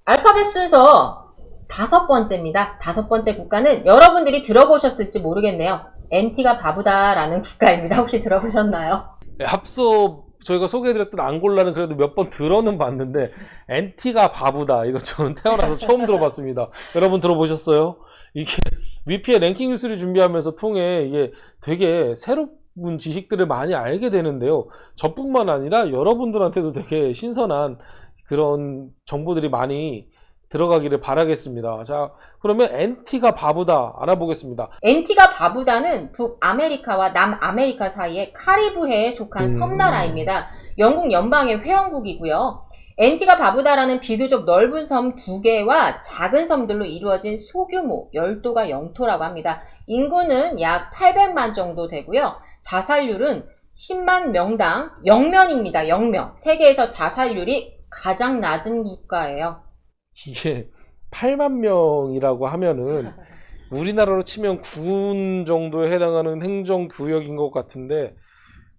알파벳 순서 5번째입니다. 5번째 국가는 여러분들이 들어보셨을지 모르겠네요. NT가 바보다라는 국가입니다. 혹시 들어보셨나요? 네, 앞서 저희가 소개해드렸던 앙골라는 그래도 몇 번 들어는 봤는데 NT가 바보다 이거 저는 태어나서 처음 들어봤습니다. 여러분 들어보셨어요? 이게 위피의 랭킹 뉴스를 준비하면서 통해 이게 되게 새로운 지식들을 많이 알게 되는데요. 저뿐만 아니라 여러분들한테도 되게 신선한 그런 정보들이 많이 들어가기를 바라겠습니다. 자, 그러면 NT가 바보다 알아보겠습니다. NT가 바부다는 북아메리카와 남아메리카 사이의 카리브해에 속한 섬나라입니다. 영국 연방의 회원국이고요. NT가 바부다라는 비교적 넓은 섬 2개와 작은 섬들로 이루어진 소규모 열도가 영토라고 합니다. 인구는 약 800만 정도 되고요. 자살률은 10만 명당 0명입니다. 0명. 세계에서 자살률이 가장 낮은 국가예요. 이게 8만 명이라고 하면은 우리나라로 치면 군 정도에 해당하는 행정구역인 것 같은데,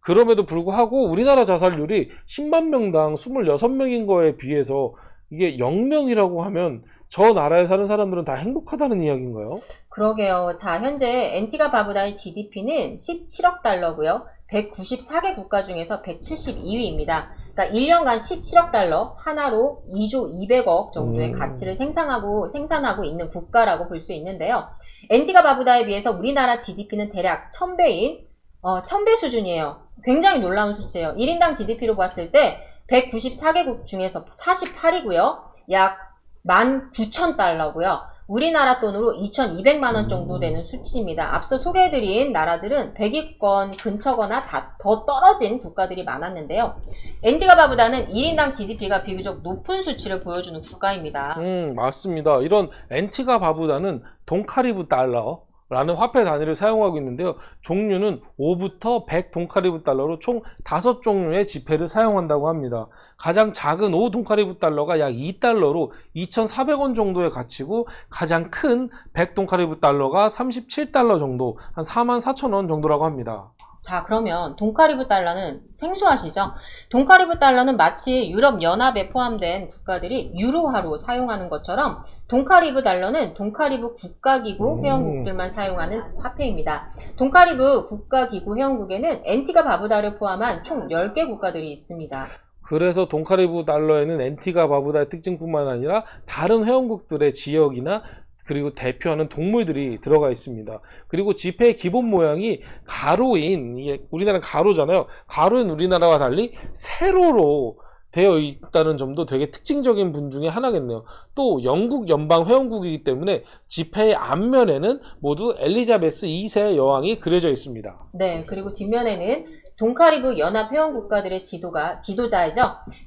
그럼에도 불구하고 우리나라 자살률이 10만 명당 26명인 거에 비해서 이게 0명이라고 하면 저 나라에 사는 사람들은 다 행복하다는 이야기인가요? 그러게요. 자, 현재 NT가 바부다의 GDP는 17억 달러고요. 194개 국가 중에서 172위입니다. 그러니까 1년간 17억 달러 하나로 2조 200억 정도의 가치를 생산하고 있는 국가라고 볼 수 있는데요. NT가 바부다에 비해서 우리나라 GDP는 대략 1000배인 1000배 수준이에요. 굉장히 놀라운 수치예요. 1인당 GDP로 봤을 때 194개국 중에서 48이고요. 약 19,000달러고요. 우리나라 돈으로 2,200만원 정도 되는 수치입니다. 앞서 소개해드린 나라들은 100위권 근처거나 더 떨어진 국가들이 많았는데요. NT가 바부다는 1인당 GDP가 비교적 높은 수치를 보여주는 국가입니다. 맞습니다. 이런 NT가 바부다는 돈카리브 달러라는 화폐 단위를 사용하고 있는데요. 종류는 5부터 100 돈카리브 달러로 총 5종류의 지폐를 사용한다고 합니다. 가장 작은 5 돈카리브 달러가 약 2달러로 2,400원 정도의 가치고, 가장 큰 100 돈카리브 달러가 37달러 정도, 한 44,000원 정도라고 합니다. 자, 그러면 돈카리브 달러는 생소하시죠? 돈카리브 달러는 마치 유럽연합에 포함된 국가들이 유로화로 사용하는 것처럼 돈카리브 달러는 돈카리브 국가기구 회원국들만 사용하는 화폐입니다. 돈카리브 국가기구 회원국에는 NT가 바부다를 포함한 총 10개 국가들이 있습니다. 그래서 돈카리브 달러에는 NT가 바부다의 특징뿐만 아니라 다른 회원국들의 지역이나 그리고 대표하는 동물들이 들어가 있습니다. 그리고 지폐의 기본 모양이 가로인, 이게 우리나라는 가로잖아요. 가로인 우리나라와 달리 세로로 되어 있다는 점도 되게 특징적인 분 중에 하나겠네요. 또 영국 연방 회원국이기 때문에 지폐의 앞면에는 모두 엘리자베스 2세 여왕이 그려져 있습니다. 네, 그리고 뒷면에는 돈카리브 연합 회원국가들의 지도자이죠.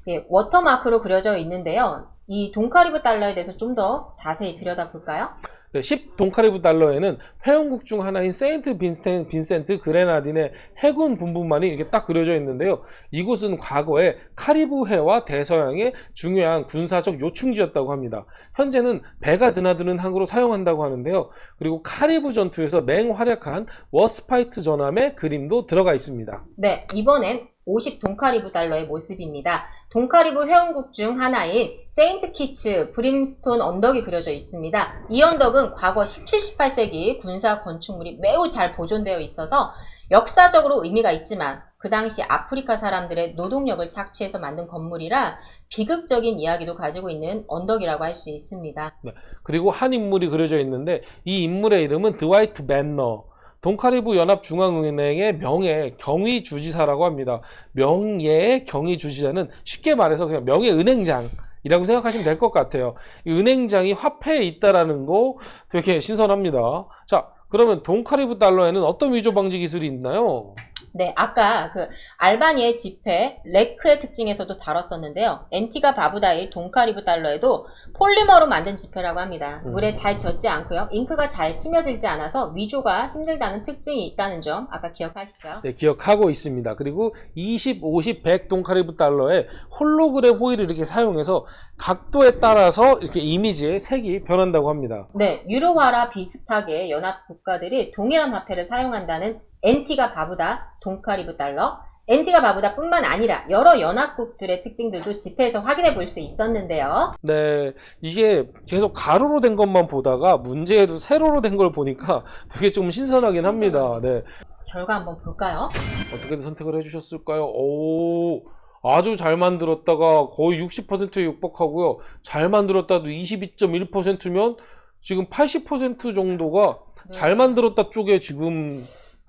예, 워터마크로 그려져 있는데요. 이 돈카리브 달러에 대해서 좀 더 자세히 들여다볼까요? 네, 10 돈카리브 달러에는 회원국 중 하나인 세인트 빈센트 그레나딘의 해군 본부만이 이렇게 딱 그려져 있는데요. 이곳은 과거에 카리브해와 대서양의 중요한 군사적 요충지였다고 합니다. 현재는 배가 드나드는 항으로 사용한다고 하는데요. 그리고 카리브 전투에서 맹활약한 워스파이트 전함의 그림도 들어가 있습니다. 네, 이번엔 50 돈카리브 달러의 모습입니다. 돈카리브 회원국 중 하나인 세인트 키츠 브림스톤 언덕이 그려져 있습니다. 이 언덕은 과거 17, 18세기 군사 건축물이 매우 잘 보존되어 있어서 역사적으로 의미가 있지만 그 당시 아프리카 사람들의 노동력을 착취해서 만든 건물이라 비극적인 이야기도 가지고 있는 언덕이라고 할 수 있습니다. 네, 그리고 한 인물이 그려져 있는데 이 인물의 이름은 드와이트 벤너, 돈카리브 연합중앙은행의 명예 경위주지사라고 합니다. 명예의 경위주지사는 쉽게 말해서 그냥 명예은행장이라고 생각하시면 될 것 같아요. 이 은행장이 화폐에 있다라는 거 되게 신선합니다. 자, 그러면 돈카리브 달러에는 어떤 위조 방지 기술이 있나요? 네, 아까 그 알바니의 지폐 레크의 특징에서도 다뤘었는데요. NT가 바부다의 돈카리브 달러에도 폴리머로 만든 지폐라고 합니다. 물에 잘 젖지 않고요. 잉크가 잘 스며들지 않아서 위조가 힘들다는 특징이 있다는 점 아까 기억하시죠? 네, 기억하고 있습니다. 그리고 20, 50, 100 돈카리브 달러에 홀로그램 호일을 이렇게 사용해서 각도에 따라서 이렇게 이미지의 색이 변한다고 합니다. 네, 유로화라 비슷하게 연합 국가들이 동일한 화폐를 사용한다는 NT가 바부다 돈카리브 달러, 엔티가 바부다 뿐만 아니라 여러 연합국들의 특징들도 집회에서 확인해 볼 수 있었는데요. 네, 이게 계속 가로로 된 것만 보다가 문제에도 세로로 된 걸 보니까 되게 좀 신선하긴 합니다. 네, 결과 한번 볼까요? 어떻게 선택을 해주셨을까요? 오, 아주 잘 만들었다가 거의 60%에 육박하고요. 잘 만들었다도 22.1%면 지금 80% 정도가 네. 잘 만들었다 쪽에 지금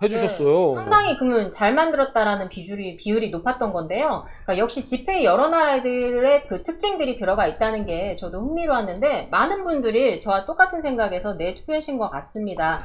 해주셨어요. 네, 상당히 그러면 잘 만들었다라는 비율이 높았던 건데요. 그러니까 역시 집회에 여러 나라들의 그 특징들이 들어가 있다는 게 저도 흥미로웠는데 많은 분들이 저와 똑같은 생각에서 네 투표하신 것 같습니다.